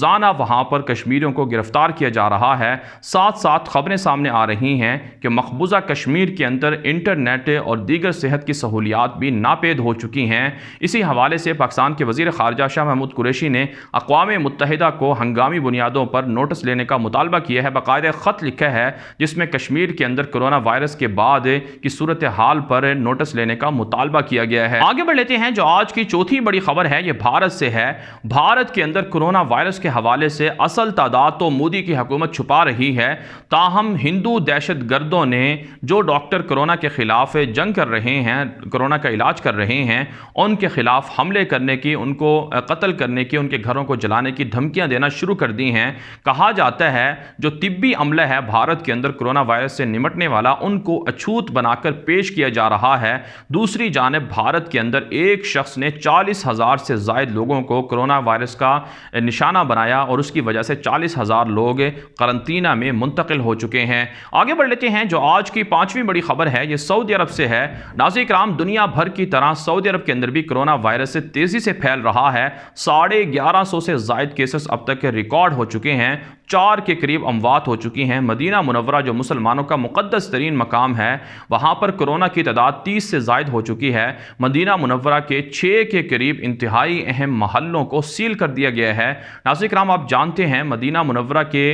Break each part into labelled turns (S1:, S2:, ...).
S1: روزانہ وہاں پر کشمیریوں کو گرفتار کیا جا رہا ہے۔ ساتھ ساتھ خبریں سامنے آ رہی ہیں کہ مقبوضہ کشمیر کے اندر انٹرنیٹ اور دیگر صحت کی سہولیات بھی ناپید ہو چکی ہیں۔ اسی حوالے سے پاکستان کے وزیر خارجہ شاہ محمود قریشی نے اقوام متحدہ کو ہنگامی بنیادوں پر نوٹس لینے کا مطالبہ کیا ہے، باقاعدہ خط لکھا ہے جس میں کشمیر کے اندر کرونا وائرس کے بعد کی صورتحال پر نوٹس لینے کا مطالبہ کیا گیا ہے۔ آگے بڑھ لیتے ہیں، جو آج کی چوتھی بڑی خبر ہے یہ بھارت سے ہے۔ بھارت کے اندر کرونا وائرس کے حوالے سے اصل تعداد تو مودی کی حکومت چھپا رہی ہے، تاہم ہندو دہشت گردوں نے جو ڈاکٹر کرونا کے خلاف جنگ کر رہے ہیں، کرونا کا علاج کر رہے ہیں، ان کے خلاف حملے کرنے کی، ان کو قتل کرنے کی، ان کے گھروں کو جلانے کی دھمکیاں دینا شروع کر دی ہیں۔ کہا جاتا ہے جو طبی عملہ ہے بھارت کے اندر کرونا وائرس سے نمٹنے والا، ان کو اچھوت بنا کر پیش کیا جا رہا ہے۔ دوسری جانب بھارت کے اندر ایک شخص نے 40,000 سے زائد لوگوں کو کرونا وائرس کا نشانہ بنایا اور اس کی وجہ سے 40,000 لوگ قرنطینہ میں منتقل ہو چکے ہیں۔ آگے بڑھ لیتے ہیں، جو آج کی پانچویں بڑی خبر ہے یہ سعودی عرب سے ہے۔ ناظرین کرام، دنیا بھر کی طرح سعودی عرب کے اندر بھی کرونا وائرس سے تیزی سے پھیل رہا ہے۔ 1150 سے زائد کیسز اب تک ریکارڈ ہو چکے ہیں، 4 کے قریب اموات ہو چکی ہیں۔ مدینہ منورہ جو مسلمانوں کا مقدس ترین مقام ہے، وہاں پر کرونا کی تعداد 30 سے زائد ہو چکی ہے۔ مدینہ منورہ کے 6 کے قریب انتہائی اہم محلوں کو سیل کر دیا گیا ہے۔ ناظرین کرام، آپ جانتے ہیں مدینہ منورہ کے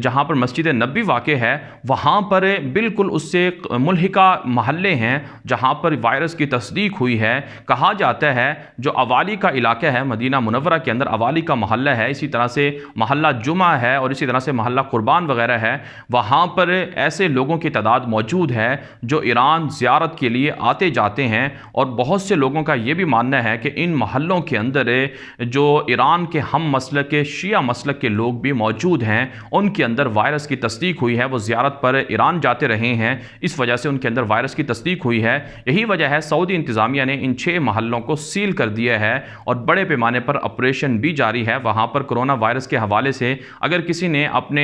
S1: جہاں پر مسجد نبی واقع ہے، وہاں پر بالکل اس سے ملحقہ محلے ہیں جہاں پر وائرس کی تصدیق ہوئی ہے۔ کہا جاتا ہے جو اوالی کا علاقہ ہے مدینہ منورہ کے اندر، اوالی کا محلہ ہے، اسی طرح سے محلہ جمعہ ہے اور اسی طرح سے محلہ قربان وغیرہ ہے، وہاں پر ایسے لوگوں کی تعداد موجود ہے جو ایران زیارت کے لیے آتے جاتے ہیں، اور بہت سے لوگوں کا یہ بھی ماننا ہے کہ ان محلوں کے اندر جو ایران کے ہم مسلک شیعہ مسلک کے لوگ بھی موجود ہیں، ان کے اندر وائرس کی تصدیق ہوئی ہے، وہ زیارت پر ایران جاتے رہے ہیں، اس وجہ سے ان کے اندر وائرس کی تصدیق ہوئی ہے۔ یہی وجہ ہے سعودی انتظامیہ نے ان 6 محلوں کو سیل کر دیا ہے اور بڑے پیمانے پر آپریشن بھی جاری ہے۔ وہاں پر کرونا وائرس کے حوالے سے اگر کسی نے اپنے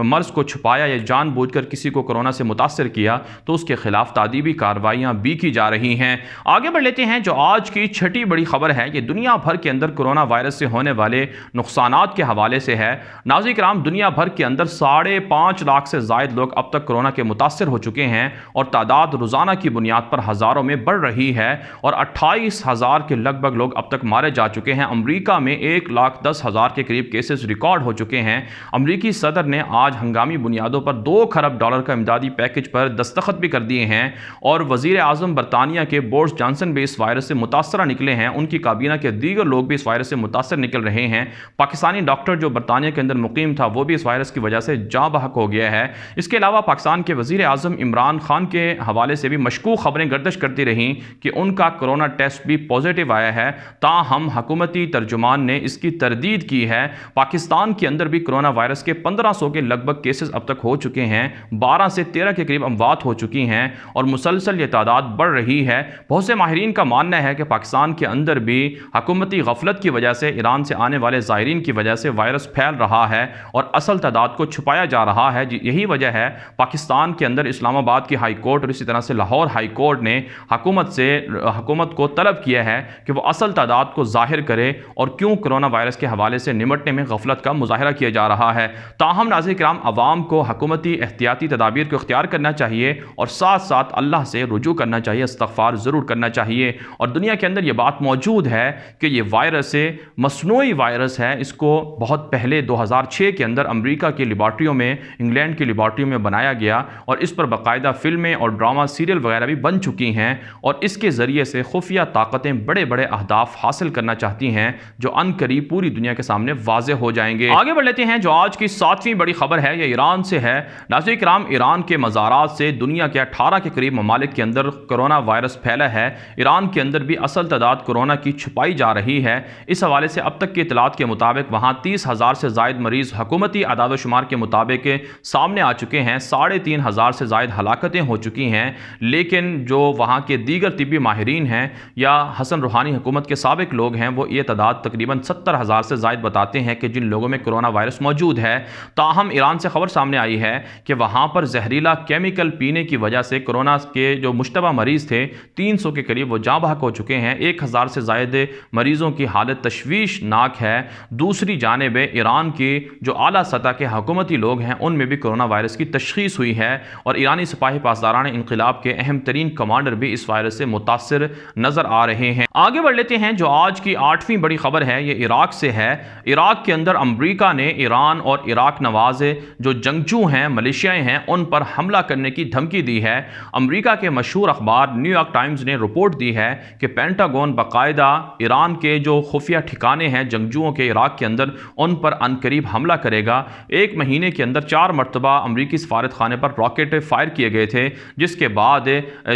S1: مرض کو چھپایا یا جان بوجھ کر کسی کو کرونا سے متاثر کیا تو اس کے خلاف تعذیبی کارروائیاں بھی کی جا رہی ہیں۔ آگے بڑھ لیتے ہیں، جو آج کی چھٹی بڑی خبر ہے یہ دنیا بھر کے اندر کرونا وائرس سے ہونے والے نقصانات کے حوالے سے ہے۔ ناظرین کرام، دنیا بھر کے اندر 5.5 لاکھ سے زائد لوگ اب تک کرونا کے متاثر ہو چکے ہیں اور تعداد روزانہ کی بنیاد پر ہزاروں میں بڑھ رہی ہے اور 28,000 کے لگ بھگ لوگ اب تک مارے جا چکے ہیں۔ امریکہ میں 1,10,000 کے قریب کیسز ریکارڈ ہو چکے ہیں۔ امریکی صدر نے آج ہنگامی بنیادوں پر $2 کھرب کا امدادی پیکج پر دستخط بھی کر دیے ہیں اور وزیر اعظم برطانیہ کے بورس جانسن بھی اس وائرس سے متاثرہ نکلے ہیں، ان کی کابینہ کے دیگر لوگ بھی اس وائرس سے متاثر نکل رہے ہیں۔ پاکستانی ڈاکٹر جو برطانیہ کے اندر مقیم تھا وہ بھی اس وائرس کی وجہ سے جاں بحق ہو گیا ہے۔ اس کے علاوہ پاکستان کے وزیر اعظم عمران خان کے حوالے سے بھی مشکوک خبریں گردش کرتی رہیں کہ ان کا کرونا ٹیسٹ بھی پازیٹیو آیا ہے، تاہم حکومتی ترجمان نے اس کی تردید کی ہے۔ پاکستان کے اندر بھی کرونا وائرس کے 1500 کے لگ بھگ کیسز اب تک ہو چکے ہیں، 12 سے 13 کے قریب اموات ہو چکی ہیں اور مسلسل یہ تعداد بڑھ رہی ہے۔ بہت سے ماہرین کا ماننا ہے کہ پاکستان کے اندر بھی حکومتی غفلت کی وجہ سے، ایران سے آنے والے زائرین کی وجہ سے وائرس پھیل رہا ہے اور اصل تعداد کو چھپایا جا رہا ہے۔ یہی وجہ ہے پاکستان کے اندر اسلام آباد کی ہائی کورٹ اور اسی طرح سے لاہور ہائی کورٹ نے حکومت کو طلب کیا ہے کہ وہ اصل تعداد کو ظاہر کرے اور کیوں کرونا وائرس کے حوالے سے نمٹنے میں غفلت کا مظاہرہ کیا جا رہا ہے۔ تاہم ناظرین کرام، عوام کو حکومتی احتیاطی تدابیر کو اختیار کرنا چاہیے اور ساتھ ساتھ اللہ سے رجوع کرنا چاہیے، استغفار ضرور کرنا چاہیے۔ اور دنیا کے اندر یہ بات موجود ہے کہ یہ وائرس مصنوعی وائرس ہے، اس کو بہت پہلے 2006 کے اندر امریکہ کی لیبارٹریوں میں، انگلینڈ کی لیبارٹریوں میں بنایا گیا اور اس پر باقاعدہ فلمیں اور ڈرامہ سیریل وغیرہ بھی بن چکی ہیں اور اس کے ذریعے سے خفیہ طاقتیں بڑے بڑے اہداف حاصل کرنا چاہتی ہیں جو ان قریب پوری دنیا کے سامنے واضح ہو جائیں گے۔ آگے بڑھ لیتے ہیں، جو آج کی 7ویں بڑی خبر ہے یہ ایران سے ہے۔ ناظرین کرام، ایران کے مزارات سے دنیا کے 18 کے قریب ممالک کے اندر کرونا وائرس پھیلا ہے۔ ایران کے اندر بھی اصل تعداد کورونا کی چھپائی جا رہی ہے۔ اس حوالے سے اب تک کی اطلاعات کے مطابق وہاں 30,000 سے زائد مریض حکومتی اعداد و شمار کے مطابق سامنے آ چکے ہیں، 3,500 سے زائد ہلاکتیں ہو چکی ہیں، لیکن جو وہاں کے دیگر طبی ماہرین ہیں یا حسن روحانی حکومت کے سابق لوگ ہیں وہ یہ تعداد تقریباً 70,000 سے زائد بتاتے ہیں کہ جن لوگوں میں کرونا وائرس موجود ہے۔ تاہم ایران سے خبر سامنے آئی ہے کہ وہاں پر زہریلا کیمیکل پینے کی وجہ سے کورونا کے جو مشتبہ مریض تھے 300 کے قریب وہ جاں بحق ہو چکے ہیں، 1000 سے زائد مریضوں کی حالت تشویشناک ہے۔ دوسری جانب ایران کی جو اعلیٰ سطح کے حکومتی لوگ ہیں ان میں بھی کورونا وائرس کی تشخیص ہوئی ہے، اور ایرانی سپاہی پاسداران انقلاب کے اہم ترین کمانڈر بھی اس وائرس سے متاثر نظر آ رہے ہیں۔ آگے بڑھ لیتے ہیں، جو آج کی 8ویں بڑی خبر ہے یہ عراق سے ہے۔ عراق کے اندر امریکہ نے ایران اور عراق نواز جو جنگجو ہیں، ملیشیائیں ہیں، ان پر حملہ کرنے کی دھمکی دی ہے۔ امریکہ کے مشہور اخبار نیو یارک ٹائمز نے رپورٹ دی ہے کہ پینٹاگون باقاعدہ ایران کے جو خفیہ ٹھکانے ہیں جنگجوؤں کے عراق کے اندر ان پر عنقریب حملہ کرے گا۔ 1 مہینے کے اندر 4 مرتبہ امریکی سفارت خانے پر راکٹ فائر کیے گئے تھے، جس کے بعد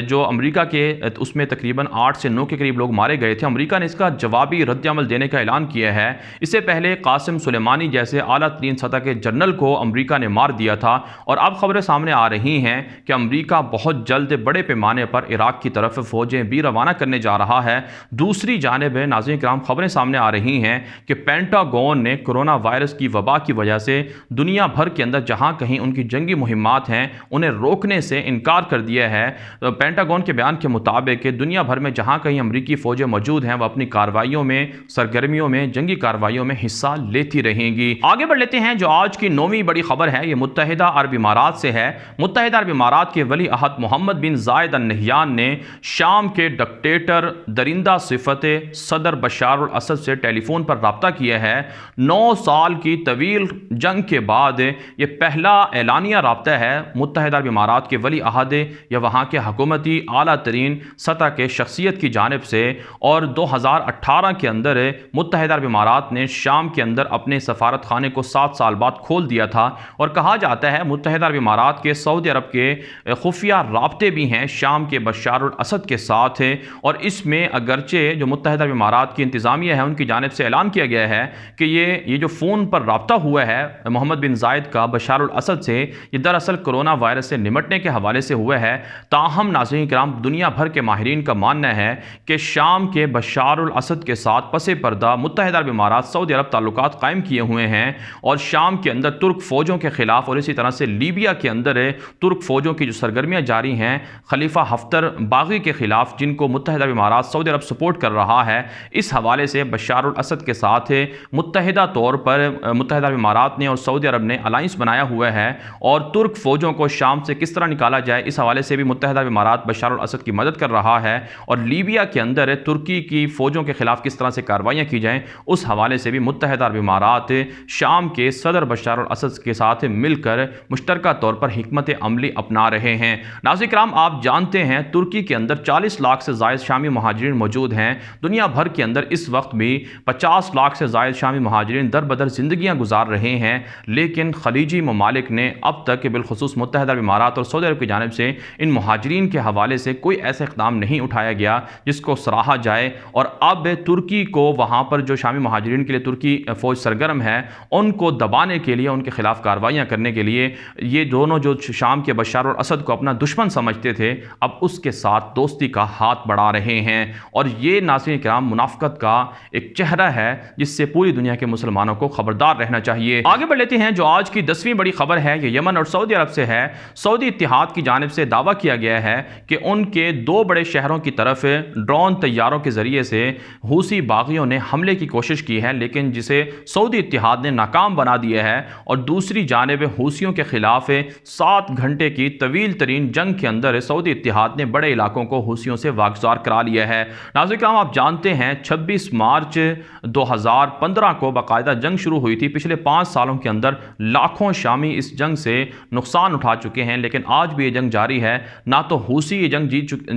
S1: جو امریکہ کے اس میں تقریباً 8 سے 9 کے قریب لوگ مارے گئے تھے۔ امریکہ نے اس کا جوابی رد عمل دینے کا اعلان کیا ہے۔ اس سے پہلے قاسم سلیمانی جیسے اعلیٰ ترین سطح کے جنرل کو امریکہ نے مار دیا تھا، اور اب خبریں سامنے آ رہی ہیں کہ امریکہ بہت جلد بڑے پیمانے پر عراق کی طرف فوجیں بھی روانہ کرنے جا رہا ہے۔ دوسری جانب ناظرین کرام خبریں سامنے آ رہی ہیں کہ پینٹاگون نے کورونا وائرس کی وبا کی وجہ سے دنیا بھر کے اندر جہاں کہیں ان کی جنگی مہمات ہیں انہیں روکنے سے انکار کر دیا ہے۔ پینٹاگون کے بیان کے مطابق کہ دنیا بھر میں جہاں کہیں امریکی فوجیں موجود ہیں وہ اپنی کارروائیوں میں، سرگرمیوں میں، جنگی کارروائیوں میں حصہ لیتی رہیں گی۔ آگے بڑھ لیتے ہیں، جو آج کی 9ویں بڑی خبر ہے یہ متحدہ عرب امارات سے ہے۔ متحدہ عرب امارات کے ولی عہد محمد بن زائد النہیان نے شام کے ڈکٹیٹر درندہ صفت صدر بشار الاسد سے ٹیلی فون پر رابطہ کیا ہے۔ 9 سال کی طویل جنگ کے بعد یہ پہلا اعلانیہ رابطہ ہے متحدہ عرب امارات کے ولی عہد یا وہاں کے حکومتی اعلیٰ ترین سطح کے شخصیت کی جانب سے، اور 2018 کے اندر متحدہ عرب امارات نے شام کے اندر اپنے سفارت خانے کو 7 سال بعد کھول دیا تھا، اور کہا جاتا ہے متحدہ عرب امارات کے سعودی عرب کے خفیہ رابطے بھی ہیں شام کے بشار الاسد کے ساتھ، اور اس میں اگرچہ جو متحدہ عرب امارات کی انتظامیہ ہے ان کی جانب سے اعلان کیا گیا ہے کہ یہ جو فون پر رابطہ ہوا ہے محمد بن زائد کا بشار الاسد سے، یہ دراصل کرونا وائرس سے نمٹنے کے حوالے سے ہوا ہے۔ تاہم ناظرین کرام دنیا بھر کے ماہرین کا ماننا ہے کہ شام کے بشار الاسد کے ساتھ پس پردہ متحدہ عرب امارات سعودی عرب تعلقات قائم کیے ہوئے ہیں، اور شام کے اندر ترک فوجوں کے خلاف اور اسی طرح سے لیبیا کے اندر ترک فوجوں کی جو سرگرمیاں جاری ہیں خلیفہ حفتر باغی کے خلاف، جن کو متحدہ عرب امارات سعودی عرب سپورٹ کر رہا ہے، اس حوالے سے بشار الاسد کے ساتھ متحدہ طور پر متحدہ عرب امارات نے اور سعودی عرب نے الائنس بنایا ہوا ہے، اور ترک فوجوں کو شام سے کس طرح نکالا جائے اس حوالے سے بھی متحدہ عرب امارات بشار الاسد کی مدد کر رہا ہے، اور لیبیا کے اندر ترکی کی فوجوں کے خلاف کس طرح سے کاروائیاں کی جائیں اس حوالے سے بھی متحدہ عرب امارات شام کے صدر بشار الاسد کے ساتھ مل کر مشترکہ طور پر حکمت عملی اپنا رہے ہیں۔ ناظرین کرام آپ جانتے ہیں ترکی کے اندر 40 لاکھ سے زائد شامی مہاجرین موجود ہیں۔ دنیا بھر کے اندر اس وقت بھی 50 لاکھ سے زائد شامی مہاجرین در بدر زندگیاں گزار رہے ہیں، لیکن خلیجی ممالک نے اب تک بالخصوص متحدہ عرب امارات اور سعودی عرب کی جانب سے ان مہاجرین کے حوالے سے کوئی ایسا اقدام نہیں اٹھایا گیا جس کو سراہا جائے، اور اب ترکی کو وہاں پر جو شامی مہاجرین کے لیے ترکی فوج سرگرم ہے ان کو دبانے کے لیے، ان کے خلاف کارروائیاں کرنے کے لیے، یہ دونوں جو شام کے بشار الاسد کو اپنا دشمن سمجھتے تھے اب اس کے ساتھ دوستی کا ہاتھ بڑھا رہے ہیں، اور یہ ناظرین کرام منافقت کا ایک چہرہ ہے جس سے پوری دنیا کے مسلمانوں کو خبردار رہنا چاہیے۔ آگے بڑھ لیتے ہیں، جو آج کی 10ویں بڑی خبر ہے یہ یمن اور سعودی عرب سے ہے۔ سعودی اتحاد کی جانب سے دعویٰ کیا گیا ہے کہ ان کے 2 بڑے شہروں کی طرف ڈرون طیاروں کے ذریعے سے حوثی باغیوں نے حملے کی کوشش کی ہے، لیکن جسے سعودی اتحاد نے ناکام بنا دیا ہے، اور دوسری جانب حوثیوں کے خلاف 7 گھنٹے کی طویل ترین جنگ کے اندر سعودی اتحاد نے بڑے علاقوں کو حوثیوں سے واگزار کرا لیا ہے۔ ناظرین کرام آپ جانتے ہیں 26 مارچ 2015 کو باقاعدہ جنگ شروع ہوئی تھی۔ پچھلے 5 سالوں کے اندر لاکھوں شامی اس جنگ سے نقصان اٹھا چکے ہیں، لیکن آج بھی یہ جنگ جاری ہے۔ نہ تو حوثی یہ جنگ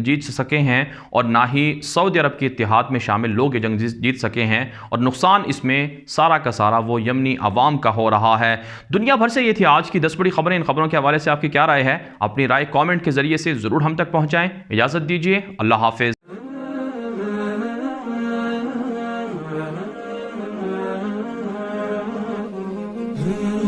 S1: جیت سکے ہیں، اور نہ ہی سعودی عرب کے اتحاد میں شامل لوگ یہ جنگ جیت سکے ہیں، اور نقصان اس میں سارا کا سارا وہ یمنی عوام کا ہو رہا ہے۔ دنیا بھر سے یہ تھی آج کی 10 بڑی خبریں۔ ان خبروں کے حوالے سے آپ کی کیا رائے ہے؟ اپنی رائے کامنٹ کے ذریعے سے ضرور ہم تک پہنچائیں۔ اجازت دیجیے، اللہ حافظ۔
S2: Hmm.